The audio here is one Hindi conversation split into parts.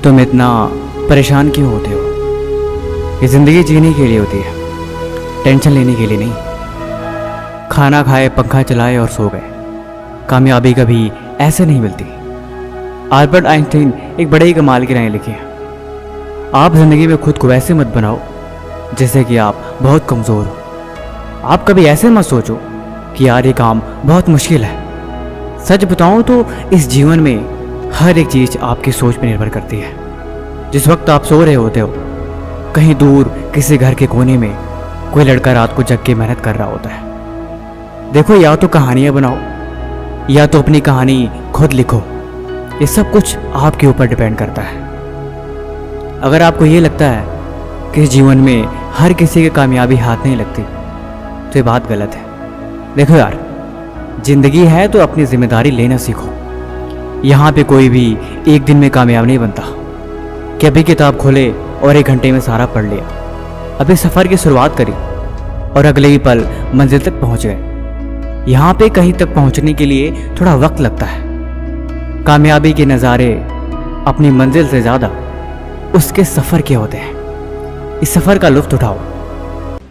तुम इतना परेशान क्यों होते हो? ये ज़िंदगी जीने के लिए होती है, टेंशन लेने के लिए नहीं। खाना खाए, पंखा चलाए और सो गए। कामयाबी कभी ऐसे नहीं मिलती। अल्बर्ट आइंस्टीन एक बड़े ही कमाल की राय लिखी है, आप ज़िंदगी में खुद को वैसे मत बनाओ जैसे कि आप बहुत कमज़ोर हो। आप कभी ऐसे मत सोचो कि यार ये काम बहुत मुश्किल है। सच बताऊं तो इस जीवन में हर एक चीज़ आपकी सोच पर निर्भर करती है। जिस वक्त आप सो रहे होते हो, कहीं दूर किसी घर के कोने में कोई लड़का रात को जग के मेहनत कर रहा होता है। देखो, या तो कहानियाँ बनाओ या तो अपनी कहानी खुद लिखो। ये सब कुछ आपके ऊपर डिपेंड करता है। अगर आपको ये लगता है कि इस जीवन में हर किसी की कामयाबी हाथ नहीं लगती, तो ये बात गलत है। देखो यार, जिंदगी है तो अपनी जिम्मेदारी लेना सीखो। यहाँ पे कोई भी एक दिन में कामयाब नहीं बनता कि अभी किताब खोले और 1 घंटे में सारा पढ़ लिया। अभी सफ़र की शुरुआत करी और अगले ही पल मंजिल तक पहुँच गए। यहाँ पे कहीं तक पहुँचने के लिए थोड़ा वक्त लगता है। कामयाबी के नज़ारे अपनी मंजिल से ज़्यादा उसके सफ़र के होते हैं। इस सफ़र का लुत्फ़ उठाओ।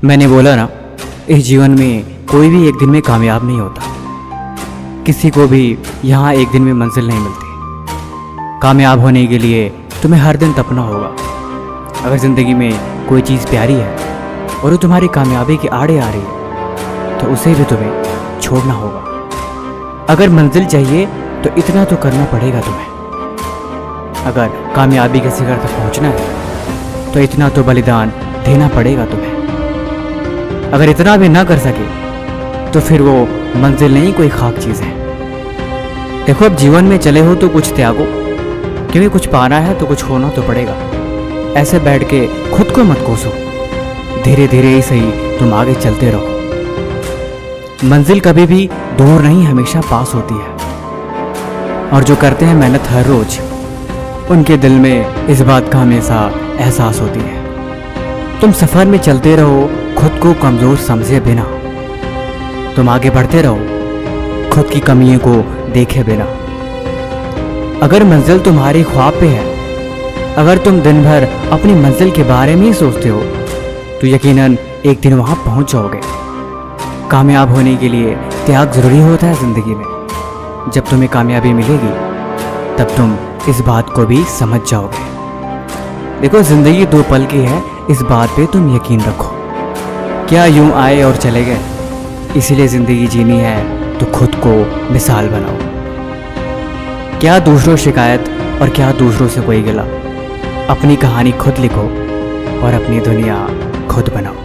मैंने बोला ना, इस जीवन में कोई भी एक दिन में कामयाब नहीं होता। किसी को भी यहाँ एक दिन में मंजिल नहीं मिलती। कामयाब होने के लिए तुम्हें हर दिन तपना होगा। अगर ज़िंदगी में कोई चीज़ प्यारी है और वो तुम्हारी कामयाबी के आड़े आ रही है, तो उसे भी तुम्हें छोड़ना होगा। अगर मंजिल चाहिए तो इतना तो करना पड़ेगा तुम्हें। अगर कामयाबी के शिखर तक पहुँचना है तो इतना तो बलिदान देना पड़ेगा तुम्हें। अगर इतना भी ना कर सके तो फिर वो मंजिल नहीं, कोई खाक चीज़ है। देखो, अब जीवन में चले हो तो कुछ त्यागो, क्योंकि कुछ पाना है तो कुछ होना तो पड़ेगा। ऐसे बैठ के खुद को मत कोसो। धीरे धीरे ही सही तुम आगे चलते रहो। मंजिल कभी भी दूर नहीं, हमेशा पास होती है। और जो करते हैं मेहनत हर रोज, उनके दिल में इस बात का हमेशा एहसास होती है। तुम सफ़र में चलते रहो, खुद को कमज़ोर समझे बिना। तुम आगे बढ़ते रहो, खुद की कमियों को देखे बिना। अगर मंजिल तुम्हारे ख्वाब पे है, अगर तुम दिन भर अपनी मंजिल के बारे में ही सोचते हो, तो यकीनन एक दिन वहाँ पहुँच जाओगे। कामयाब होने के लिए त्याग ज़रूरी होता है ज़िंदगी में। जब तुम्हें कामयाबी मिलेगी तब तुम इस बात को भी समझ जाओगे। देखो, ज़िंदगी 2 पल की है, इस बात पे तुम यकीन रखो। क्या यूं आए और चले गए? इसीलिए ज़िंदगी जीनी है तो खुद को मिसाल बनाओ। क्या दूसरों शिकायत और क्या दूसरों से कोई गिला। अपनी कहानी खुद लिखो और अपनी दुनिया खुद बनाओ।